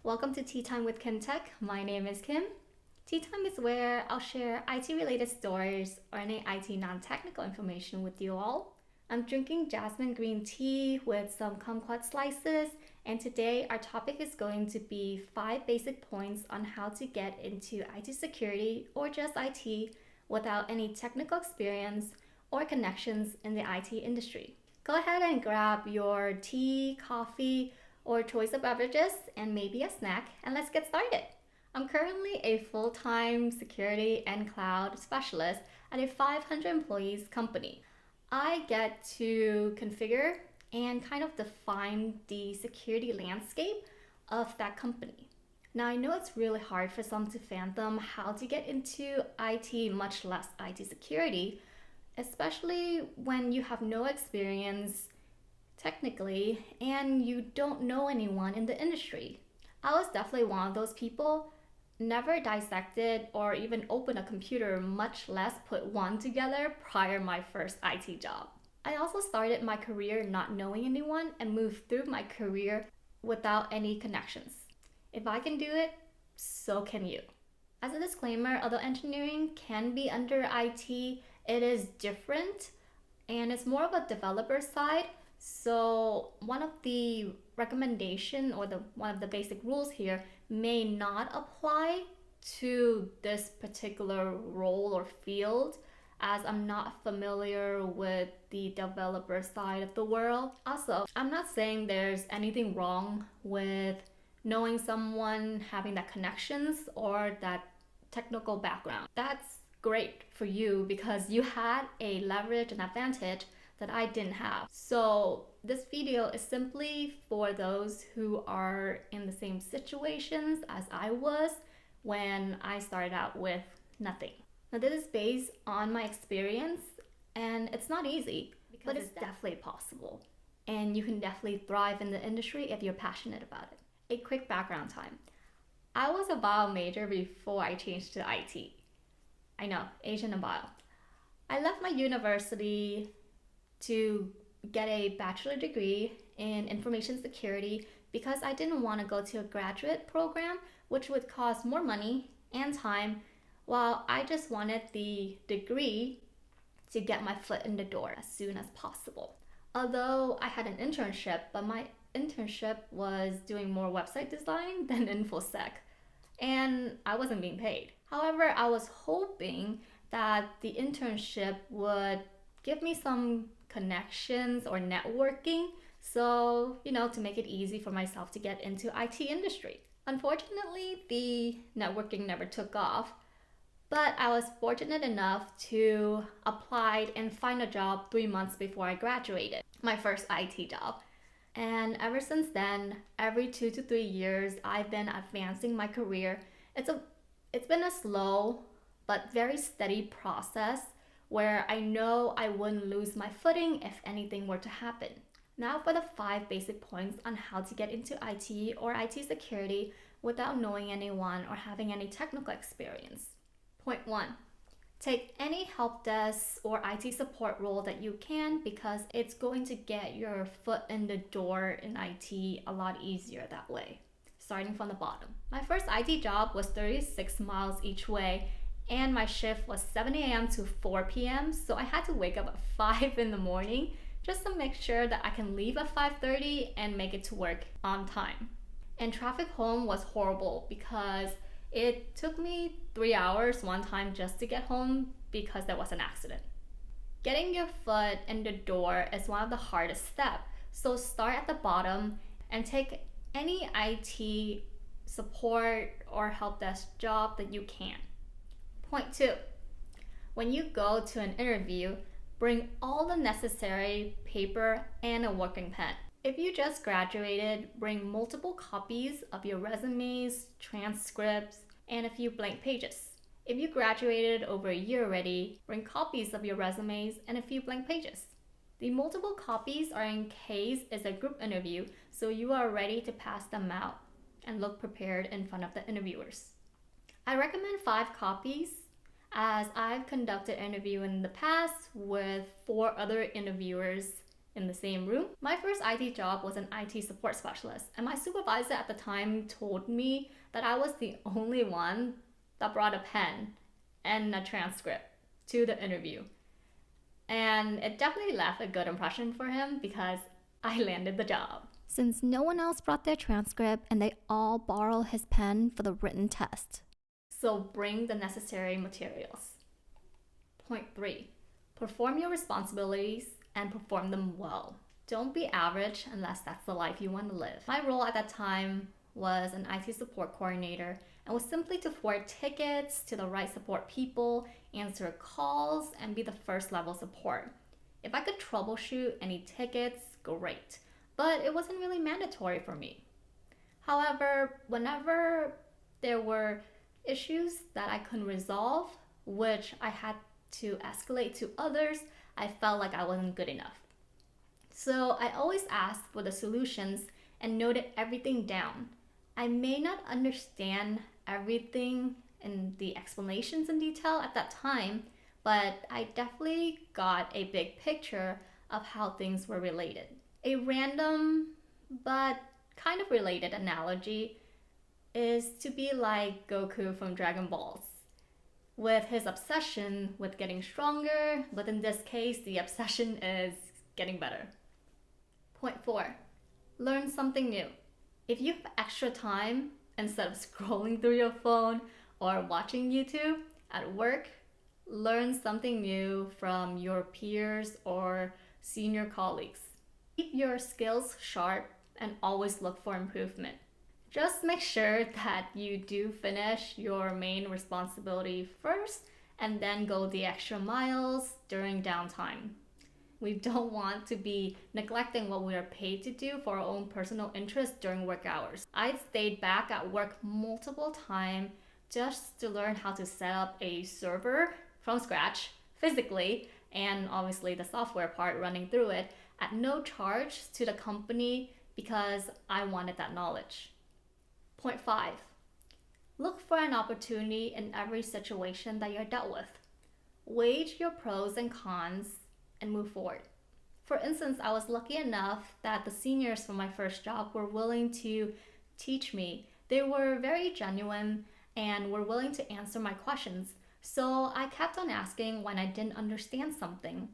Welcome to Tea Time with Kim Tech. My name is Kim. Tea Time is where I'll share IT related stories or any IT non-technical information with you all. I'm drinking jasmine green tea with some kumquat slices, and today our topic is going to be 5 basic points on how to get into IT security or just IT without any technical experience or connections in the IT industry. Go ahead and grab your tea, coffee, or choice of beverages and maybe a snack, and let's get started. I'm currently a full-time security and cloud specialist at a 500 employees company. I get to configure and kind of define the security landscape of that company. Now, I know it's really hard for some to fathom how to get into IT, much less IT security, especially when you have no experience technically and you don't know anyone in the industry. I was definitely one of those people, never dissected or even opened a computer, much less put one together prior to my first IT job. I also started my career not knowing anyone and moved through my career without any connections. If I can do it, so can you. As a disclaimer, although engineering can be under IT, it is different and it's more of a developer side. So one of the recommendation or one of the basic rules here may not apply to this particular role or field, as I'm not familiar with the developer side of the world. Also, I'm not saying there's anything wrong with knowing someone, having that connections or that technical background. That's great for you because you had a leverage and advantage that I didn't have. So this video is simply for those who are in the same situations as I was when I started out with nothing. Now, this is based on my experience, and it's not easy, but it's definitely possible. And you can definitely thrive in the industry if you're passionate about it. A quick background time. I was a bio major before I changed to IT. I know, Asian and bio. I left my university to get a bachelor degree in information security because I didn't want to go to a graduate program, which would cost more money and time, while I just wanted the degree to get my foot in the door as soon as possible. Although I had an internship, but my internship was doing more website design than InfoSec, and I wasn't being paid. However, I was hoping that the internship would give me some connections or networking, so to make it easy for myself to get into IT industry. Unfortunately, the networking never took off, but I was fortunate enough to apply and find a job 3 months before I graduated, my first IT job. And ever since then, every 2 to 3 years, I've been advancing my career. It's been a slow but very steady process where I know I wouldn't lose my footing if anything were to happen. Now for the 5 basic points on how to get into IT or IT security without knowing anyone or having any technical experience. Point 1. Take any help desk or IT support role that you can, because it's going to get your foot in the door in IT a lot easier that way. Starting from the bottom. My first IT job was 36 miles each way, and my shift was 7 a.m. to 4 p.m. So I had to wake up at 5 in the morning just to make sure that I can leave at 5:30 and make it to work on time. And traffic home was horrible because it took me 3 hours one time just to get home because there was an accident. Getting your foot in the door is one of the hardest steps. So start at the bottom and take any IT support or help desk job that you can. Point 2. When you go to an interview, bring all the necessary paper and a working pen. If you just graduated, bring multiple copies of your resumes, transcripts, and a few blank pages. If you graduated over a year already, bring copies of your resumes and a few blank pages. The multiple copies are in case it's a group interview, so you are ready to pass them out and look prepared in front of the interviewers. I recommend 5 copies, as I've conducted interview in the past with 4 other interviewers in the same room. My first IT job was an IT support specialist, and my supervisor at the time told me that I was the only one that brought a pen and a transcript to the interview. And it definitely left a good impression for him because I landed the job. Since no one else brought their transcript and they all borrowed his pen for the written test. So bring the necessary materials. Point 3. Perform your responsibilities and perform them well. Don't be average unless that's the life you want to live. My role at that time was an IT support coordinator and was simply to forward tickets to the right support people, answer calls, and be the first level support. If I could troubleshoot any tickets, great, but it wasn't really mandatory for me. However, whenever there were issues that I couldn't resolve, which I had to escalate to others, I felt like I wasn't good enough. So I always asked for the solutions and noted everything down. I may not understand everything in the explanations in detail at that time, but I definitely got a big picture of how things were related. A random but kind of related analogy is to be like Goku from Dragon Balls, with his obsession with getting stronger, but in this case, the obsession is getting better. Point 4. Learn something new. If you have extra time, instead of scrolling through your phone or watching YouTube at work, learn something new from your peers or senior colleagues. Keep your skills sharp and always look for improvement. Just make sure that you do finish your main responsibility first and then go the extra miles during downtime. We don't want to be neglecting what we are paid to do for our own personal interest during work hours. I stayed back at work multiple times just to learn how to set up a server from scratch physically, and obviously the software part running through it at no charge to the company because I wanted that knowledge. Point 5. Look for an opportunity in every situation that you're dealt with. Weigh your pros and cons and move forward. For instance, I was lucky enough that the seniors from my first job were willing to teach me. They were very genuine and were willing to answer my questions. So I kept on asking when I didn't understand something.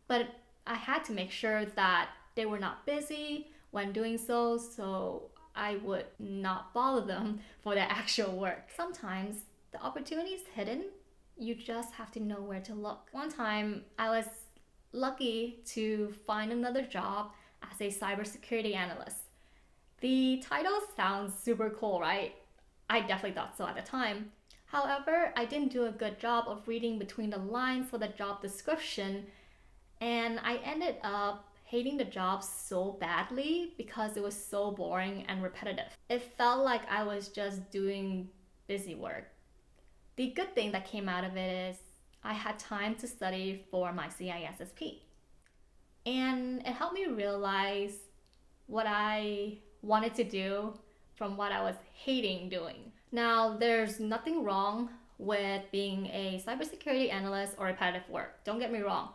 But I had to make sure that they were not busy when doing so I would not bother them for their actual work. Sometimes the opportunity is hidden. You just have to know where to look. One time I was lucky to find another job as a cybersecurity analyst. The title sounds super cool, right? I definitely thought so at the time. However, I didn't do a good job of reading between the lines for the job description, and I ended up hating the job so badly because it was so boring and repetitive. It felt like I was just doing busy work. The good thing that came out of it is I had time to study for my CISSP. And it helped me realize what I wanted to do from what I was hating doing. Now, there's nothing wrong with being a cybersecurity analyst or repetitive work. Don't get me wrong.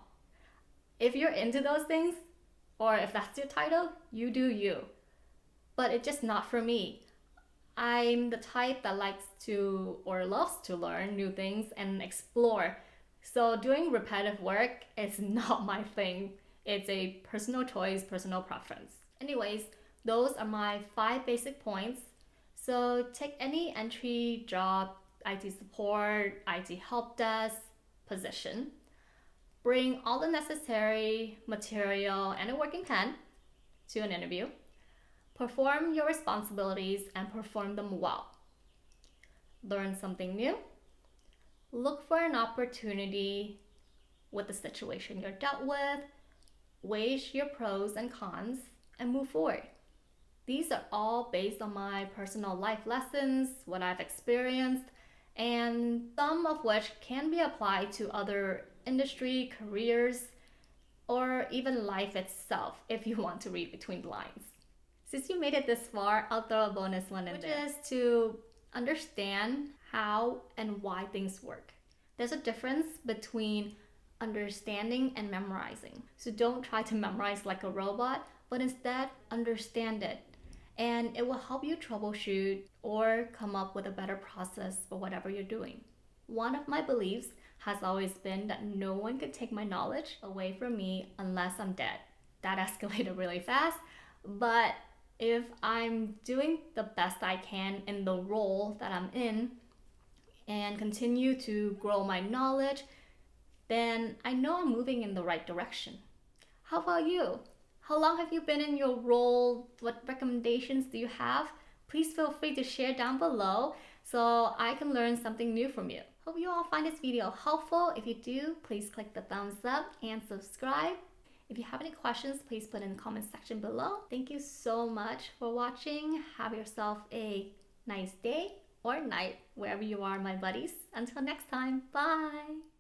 If you're into those things, or if that's your title, you do you. But it's just not for me. I'm the type that likes to or loves to learn new things and explore. So doing repetitive work is not my thing. It's a personal choice, personal preference. Anyways, those are my 5 basic points. So take any entry job, IT support, IT help desk position. Bring all the necessary material and a working pen to an interview. Perform your responsibilities and perform them well. Learn something new. Look for an opportunity with the situation you're dealt with. Weigh your pros and cons and move forward. These are all based on my personal life lessons, what I've experienced, and some of which can be applied to other industry, careers, or even life itself if you want to read between the lines. Since you made it this far, I'll throw a bonus one in there, which is to understand how and why things work. There's a difference between understanding and memorizing. So don't try to memorize like a robot, but instead understand it. And it will help you troubleshoot or come up with a better process for whatever you're doing. One of my beliefs has always been that no one can take my knowledge away from me unless I'm dead. That escalated really fast, but if I'm doing the best I can in the role that I'm in and continue to grow my knowledge, then I know I'm moving in the right direction. How about you? How long have you been in your role? What recommendations do you have? Please feel free to share down below so I can learn something new from you. Hope you all find this video helpful. If you do, please click the thumbs up and subscribe. If you have any questions, please put in the comment section below. Thank you so much for watching. Have yourself a nice day or night, wherever you are, my buddies. Until next time, bye.